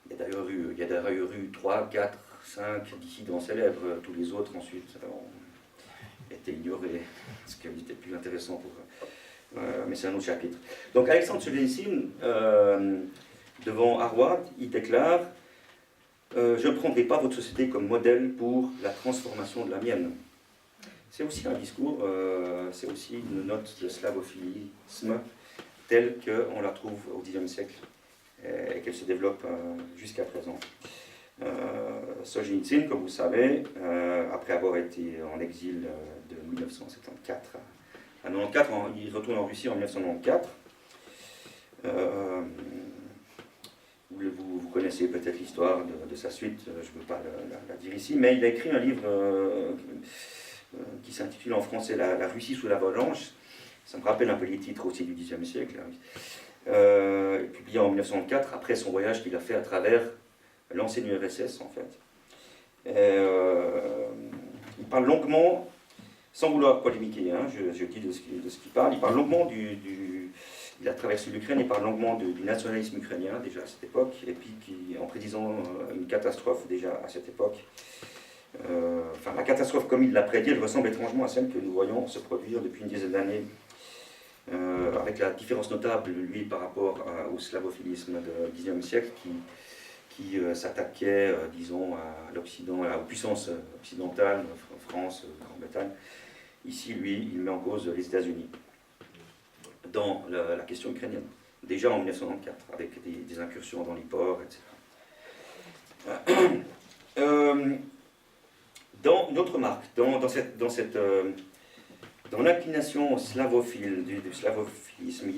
Il y a d'ailleurs eu 3, 4 5 dissidents célèbres. Tous les autres, ensuite, ont été ignorés, ce qui était plus intéressant pour eux. Mais c'est un autre chapitre. Donc, Alexandre Solzhenitsyn, devant Harvard, il déclare je ne prendrai pas votre société comme modèle pour la transformation de la mienne. C'est aussi un discours, c'est aussi une note de slavophilisme telle qu'on la trouve au Xe siècle et qu'elle se développe jusqu'à présent. Solzhenitsyn, comme vous le savez, après avoir été en exil de 1974 à 1994, il retourne en Russie en 1994. Vous connaissez peut-être l'histoire de sa suite, je ne veux pas la dire ici, mais il a écrit un livre qui s'intitule en français La Russie sous l'avalanche. Ça me rappelle un peu les titres aussi du Xe siècle. Publié en 1904, après son voyage qu'il a fait à travers l'ancienne URSS, en fait. Il parle longuement, sans vouloir polémiquer, hein, je dis de ce qu'il parle, il parle longuement il a traversé l'Ukraine, il parle longuement du nationalisme ukrainien, déjà à cette époque, et puis en prédisant une catastrophe déjà à cette époque. Enfin, la catastrophe, comme il l'a prédit, elle ressemble étrangement à celle que nous voyons se produire depuis une dizaine d'années, avec la différence notable, lui, par rapport au slavophilisme du Xe siècle, qui s'attaquait, disons, à l'Occident, aux puissances occidentales, France, Grande-Bretagne. Ici, lui, il met en cause les États-Unis dans la question ukrainienne, déjà en 1994, avec des incursions dans les ports, etc. Dans notre marque, dans l'inclination slavophile, du slavophilisme,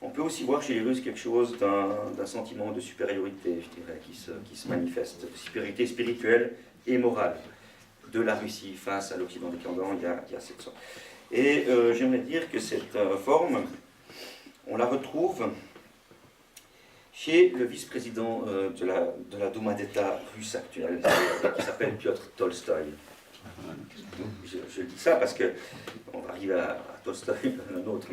on peut aussi voir chez les Russes quelque chose d'un sentiment de supériorité, je dirais, qui se manifeste, de supériorité spirituelle et morale de la Russie face à l'Occident décadent. Il y a cette sorte. Et j'aimerais dire que cette forme, on la retrouve chez le vice-président de la Douma d'État russe actuelle, qui s'appelle Piotr Tolstoï. Je dis ça parce qu'on va arriver à Tolstoï, un autre.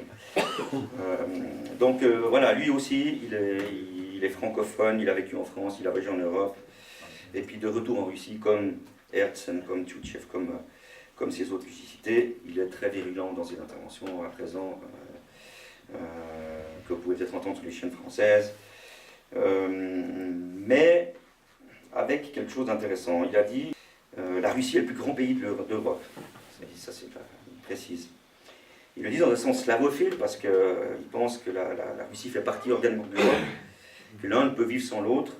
Donc voilà, lui aussi, il est francophone, il a vécu en France, il a voyagé en Europe, et puis de retour en Russie, comme Herzen, comme Tchoutchev, comme ces autres que j'ai cités, il est très virulent dans ses interventions à présent, que vous pouvez peut-être entendre sur les chaînes françaises, mais avec quelque chose d'intéressant. Il a dit la Russie est le plus grand pays d'Europe. Ça, c'est précise. Il le dit dans un sens slavophile parce qu'il pense que la Russie fait partie organiquement de l'Europe, que l'un ne peut vivre sans l'autre,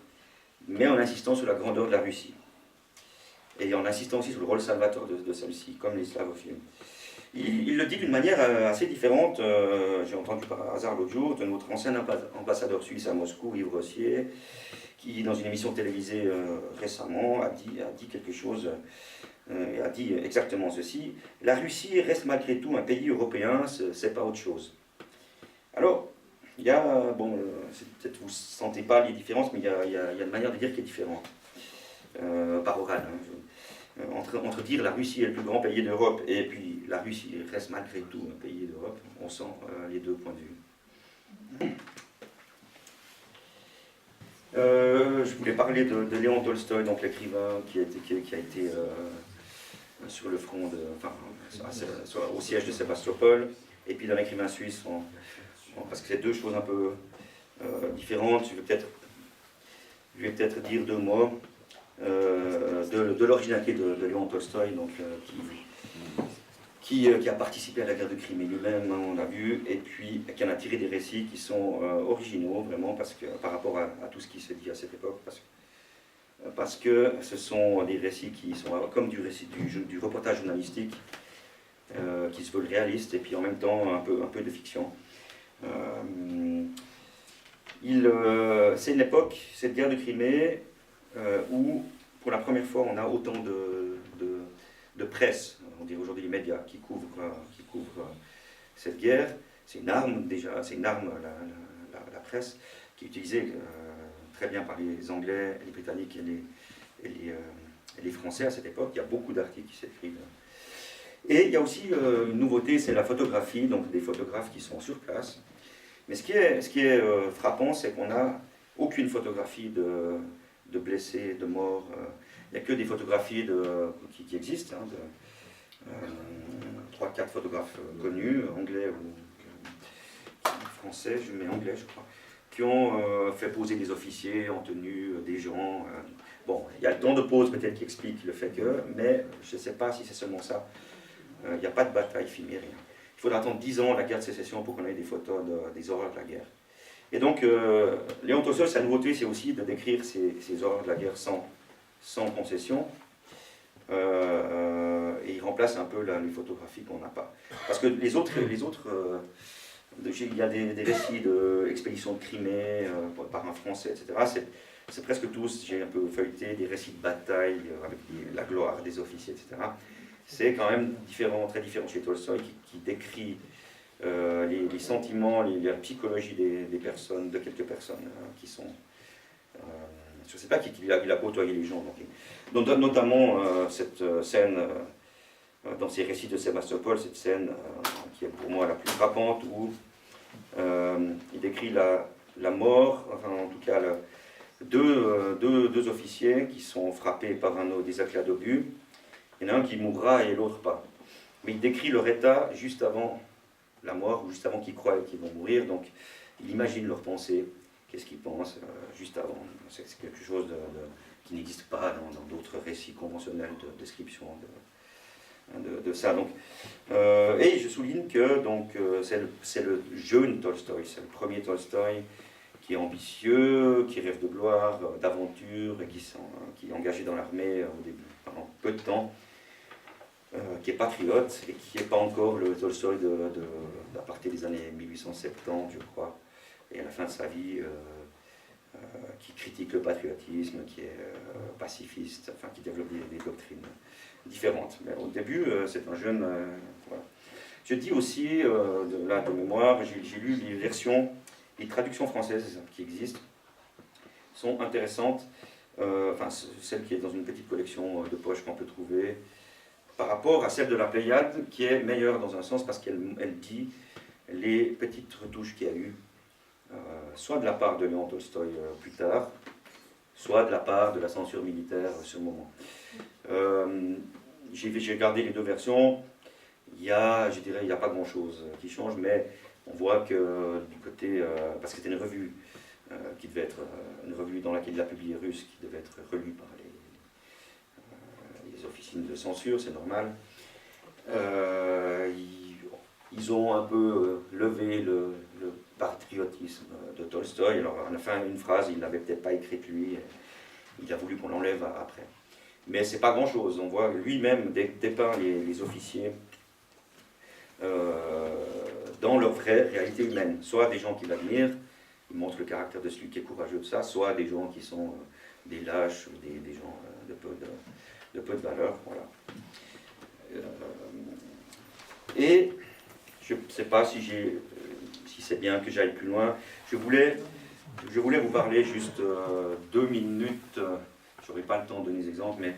mais en insistant sur la grandeur de la Russie. Et en insistant aussi sur le rôle salvateur de celle-ci, comme les slavophiles. Il le dit d'une manière assez différente. J'ai entendu par hasard l'autre jour de notre ancien ambassadeur suisse à Moscou, Yves Rossier, qui, dans une émission télévisée récemment, a dit quelque chose, et a dit exactement ceci. La Russie reste malgré tout un pays européen, c'est pas autre chose. Alors, il y a, peut-être vous ne sentez pas les différences, mais il y a une manière de dire qui est différente, par oral. Entre dire la Russie est le plus grand pays d'Europe et puis la Russie reste malgré tout un pays d'Europe, on sent les deux points de vue. Je voulais parler de Léon Tolstoï, donc l'écrivain qui a été sur le front, au siège de Sébastopol, et puis d'un écrivain suisse, parce que c'est deux choses un peu différentes. Je vais peut-être dire deux mots. De l'originalité de Léon Tolstoï, donc, qui a participé à la guerre de Crimée lui-même, on l'a vu, et puis qui en a tiré des récits qui sont originaux, vraiment, par rapport à tout ce qui se dit à cette époque, parce que ce sont des récits qui sont comme du reportage journalistique, qui se veulent réalistes, et puis en même temps un peu de fiction. C'est une époque, cette guerre de Crimée, où, pour la première fois, on a autant de presse, on dirait aujourd'hui les médias, qui couvrent cette guerre. C'est une arme, déjà, c'est une arme, la presse, qui est utilisée très bien par les Anglais, les Britanniques et les Français à cette époque. Il y a beaucoup d'articles qui s'écrivent. Et il y a aussi une nouveauté, c'est la photographie, donc des photographes qui sont sur place. Mais ce qui est frappant, c'est qu'on n'a aucune photographie de blessés, de morts. Il n'y a que des photographies qui existent, hein, 3-4 photographes connus, anglais ou français, je mets anglais je crois, qui ont fait poser des officiers en tenue, des gens. Bon, il y a le temps de pause peut-être qui explique le fait que, mais je ne sais pas si c'est seulement ça. Il n'y a pas de bataille filmée, rien. Il faudra attendre 10 ans la guerre de sécession pour qu'on ait des photos des horreurs de la guerre. Et donc, Léon Tolstoï, sa nouveauté, c'est aussi de décrire ces horreurs de la guerre sans concession. Et il remplace un peu les photographies qu'on n'a pas. Parce que les autres il y a des récits d'expéditions de Crimée par un Français, etc. C'est presque tous, j'ai un peu feuilleté, des récits de bataille avec la gloire des officiers, etc. C'est quand même différent, très différent chez Tolstoï, qui décrit les sentiments, la psychologie des personnes, de quelques personnes qui sont... je ne sais pas qu'il a côtoyé les gens. Donc, notamment cette scène, dans ses récits de Sébastopol, cette scène qui est pour moi la plus frappante, où il décrit la mort, enfin en tout cas deux officiers qui sont frappés par des éclats d'obus. Il y en a un qui mourra et l'autre pas. Mais il décrit leur état juste avant la mort, ou juste avant qu'ils croient qu'ils vont mourir. Donc il imagine leurs pensées, qu'est-ce qu'ils pensent juste avant. C'est quelque chose qui n'existe pas dans d'autres récits conventionnels de description de ça. Donc, et je souligne que c'est le jeune Tolstoï, c'est le premier Tolstoï qui est ambitieux, qui rêve de gloire, d'aventure, et qui est engagé dans l'armée au début, pendant peu de temps, qui est patriote, et qui n'est pas encore le Tolstoï à partir des années 1870, je crois, et à la fin de sa vie, qui critique le patriotisme, qui est pacifiste, enfin qui développe des doctrines différentes. Mais au début, c'est un jeune... voilà. Je dis aussi, de mémoire, j'ai lu les versions, les traductions françaises qui existent, sont intéressantes, enfin celle qui est dans une petite collection de poche qu'on peut trouver, par rapport à celle de la Pléiade, qui est meilleure dans un sens parce qu'elle dit les petites retouches qu'il y a eu, soit de la part de Léon Tolstoï plus tard, soit de la part de la censure militaire sur le moment. J'ai regardé les deux versions, je dirais il n'y a pas grand-chose qui change, mais on voit que du côté, parce que c'était une revue qui devait être, une revue dans laquelle il a publié russe, qui devait être relue par les officines de censure, c'est normal. Ils ont un peu levé le patriotisme de Tolstoï. Alors, à la fin, une phrase, il ne l'avait peut-être pas écrite lui, il a voulu qu'on l'enlève après. Mais c'est pas grand-chose. On voit lui-même dépeint les officiers dans leur vraie réalité humaine. Soit des gens qui l'admirent, il montre le caractère de celui qui est courageux de ça, soit des gens qui sont des lâches, des gens de peu de valeur. Voilà. Et je ne sais pas si c'est bien que j'aille plus loin. Je voulais vous parler juste 2 minutes. Je n'aurai pas le temps de donner des exemples, mais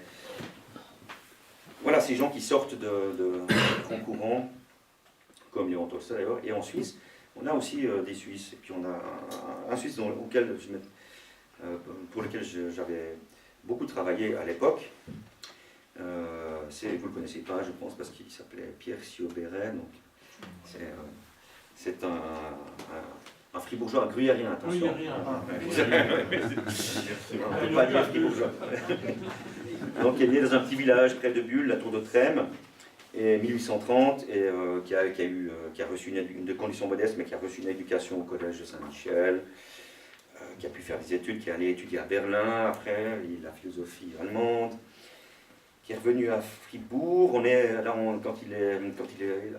voilà, ces gens qui sortent de troncs courants, comme Léon Tolstoï d'ailleurs, et en Suisse, on a aussi des Suisses. Et puis on a un Suisse pour lequel j'avais beaucoup travaillé à l'époque. Vous ne le connaissez pas, je pense, parce qu'il s'appelait Pierre Siobéret. C'est un fribourgeois, un gruyérien, attention. On ne peut pas dire fribourgeois. Donc il est né dans un petit village près de Bulle, la Tour de Trême, et 1830, et qui a reçu une condition modeste, mais qui a reçu une éducation au collège de Saint-Michel, qui a pu faire des études, qui est allé étudier à Berlin après, la philosophie allemande, qui est revenu à Fribourg. Quand il est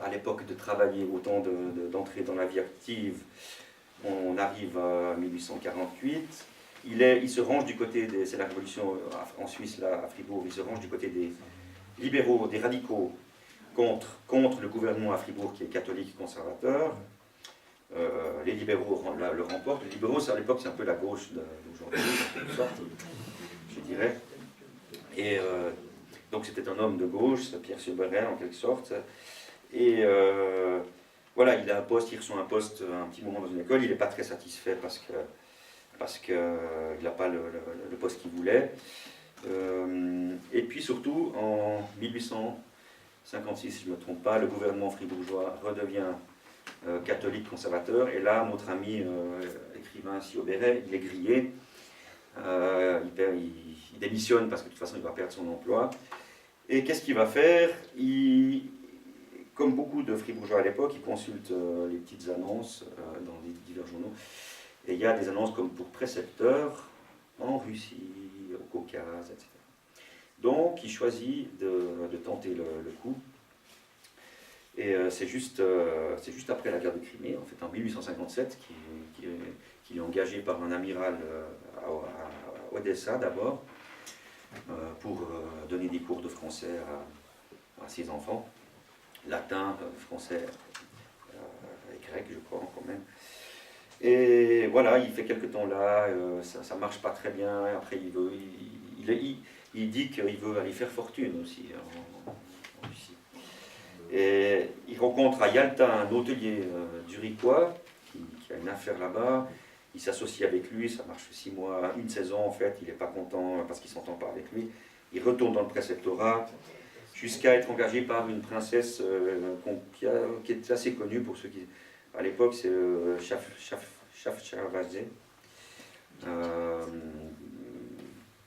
à l'époque de travailler, au temps d'entrer dans la vie active, on arrive à 1848. Il se range du côté c'est la révolution en Suisse, là, à Fribourg, il se range du côté des libéraux, des radicaux, contre le gouvernement à Fribourg qui est catholique conservateur. Les libéraux le remportent. Les libéraux, à l'époque, c'est un peu la gauche d'aujourd'hui, en quelque sorte, je dirais. Et donc c'était un homme de gauche, Pierre Siobéret en quelque sorte. Et voilà, il a un poste, il reçoit un poste un petit moment dans une école, il n'est pas très satisfait parce qu'il n'a pas le poste qu'il voulait. Et puis surtout, en 1856, si je ne me trompe pas, le gouvernement fribourgeois redevient catholique conservateur, et là, notre ami écrivain Siobéret, il est grillé, il démissionne parce que de toute façon, il va perdre son emploi. Et qu'est-ce qu'il va faire? Comme beaucoup de fribourgeois à l'époque, il consulte les petites annonces dans les divers journaux, et il y a des annonces comme pour précepteur en Russie, au Caucase, etc. Donc, il choisit de tenter le coup. Et c'est juste après la guerre de Crimée, en fait, en 1857, qu'il est engagé par un amiral à Odessa d'abord, pour donner des cours de français à ses enfants, latin, français et grec, je crois, quand même. Et voilà, il fait quelques temps là, ça ne marche pas très bien, après il dit qu'il veut aller faire fortune aussi en Russie. Et il rencontre à Yalta un hôtelier zurichois qui a une affaire là-bas. Il s'associe avec lui, ça marche 6 mois, une saison en fait, il n'est pas content parce qu'il ne s'entend pas avec lui. Il retourne dans le préceptorat jusqu'à être engagé par une princesse qui est assez connue pour ceux qui... À l'époque, c'est Shafcharazé,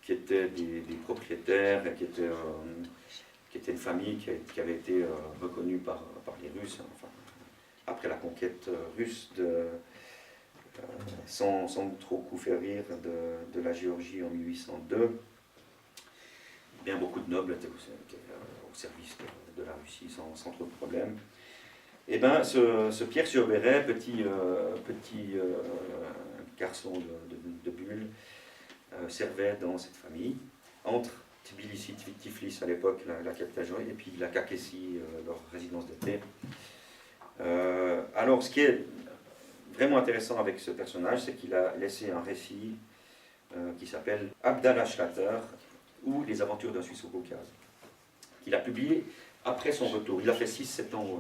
qui étaient des propriétaires, qui était une famille qui avait été reconnue par les Russes, enfin, après la conquête russe, sans trop coup faire rire, de la Géorgie en 1802. Bien beaucoup de nobles étaient au service de la Russie sans trop de problèmes. Et bien, ce Pierre Siobéret, petit garçon de Bulle, servait dans cette famille, entre Tbilissi, Tiflis à l'époque, la capitale géorgienne, et puis la Kakhétie, leur résidence d'été. Alors, ce qui est vraiment intéressant avec ce personnage, c'est qu'il a laissé un récit qui s'appelle Abdallah Schlatter, ou Les aventures d'un Suisse au Caucase, qu'il a publié après son retour. Il a fait 6-7 ans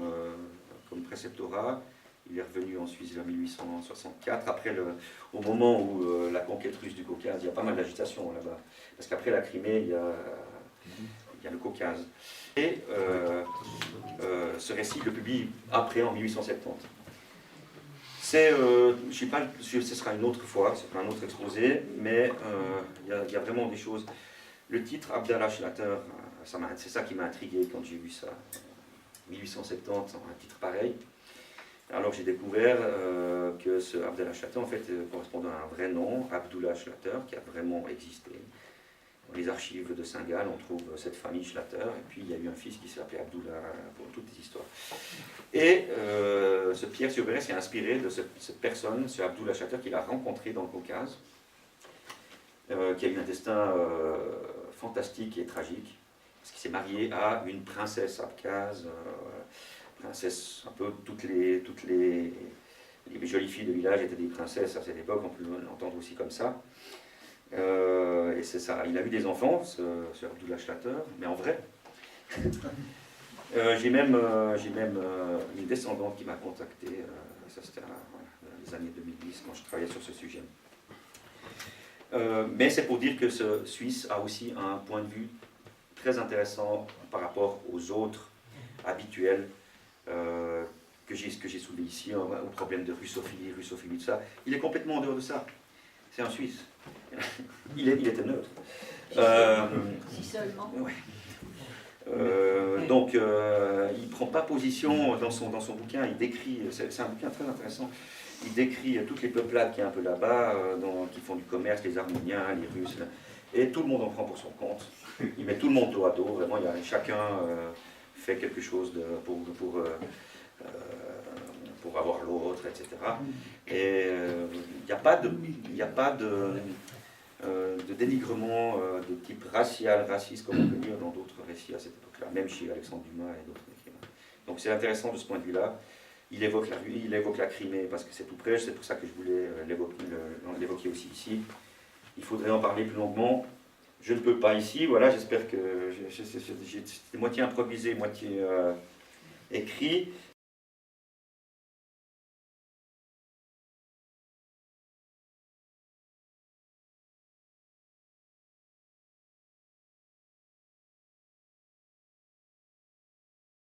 comme préceptorat. Il est revenu en Suisse en 1864. Après, au moment où la conquête russe du Caucase, il y a pas mal d'agitation là-bas. Parce qu'après la Crimée, il y a le Caucase. Et ce récit, il le publie après, en 1870. Je ne sais pas, ce sera une autre fois, c'est un autre exposé, mais il y a vraiment des choses. Le titre Abdallah Schlatter, c'est ça qui m'a intrigué quand j'ai vu ça, 1870, un titre pareil. Alors j'ai découvert que ce Abdallah Schlatter, en fait, correspondait à un vrai nom, Abdullah Schlatter, qui a vraiment existé. Dans les archives de Saint-Gall, on trouve cette famille Schlatter, et puis il y a eu un fils qui s'appelait Abdullah, pour toutes les histoires. Et ce Pierre Siobéret s'est inspiré de cette personne, ce Abdullah Schlatter, qu'il a rencontré dans le Caucase, qui a eu un destin fantastique et tragique, parce qu'il s'est marié à une princesse abkhaze, princesse, un peu toutes les jolies filles de village étaient des princesses à cette époque, on peut l'entendre aussi comme ça. Et c'est ça, il a eu des enfants, ce Abdullah Schlatter, mais en vrai. J'ai même une descendante qui m'a contacté, ça c'était dans les années 2010 quand je travaillais sur ce sujet. Mais c'est pour dire que ce Suisse a aussi un point de vue très intéressant par rapport aux autres habituels que j'ai soulevé ici, au problème de russophilie, tout ça. Il est complètement en dehors de ça. C'est un Suisse. Il était neutre. Si seulement. Ouais. Donc, il ne prend pas position dans son bouquin. Il décrit, c'est un bouquin très intéressant. Il décrit toutes les peuplades qu'il y a un peu là-bas, qui font du commerce, les Arméniens, les Russes, et tout le monde en prend pour son compte. Il met tout le monde dos à dos, vraiment, chacun fait quelque chose pour avoir l'autre, etc. Et il n'y a pas de dénigrement de type racial, raciste, comme on peut dire dans d'autres récits à cette époque-là, même chez Alexandre Dumas et d'autres écrivains. Donc c'est intéressant de ce point de vue-là. Il évoque la Crimée parce que c'est tout près, c'est pour ça que je voulais l'évoquer aussi ici. Il faudrait en parler plus longuement. Je ne peux pas ici, voilà, j'espère que c'était moitié improvisé, moitié écrit.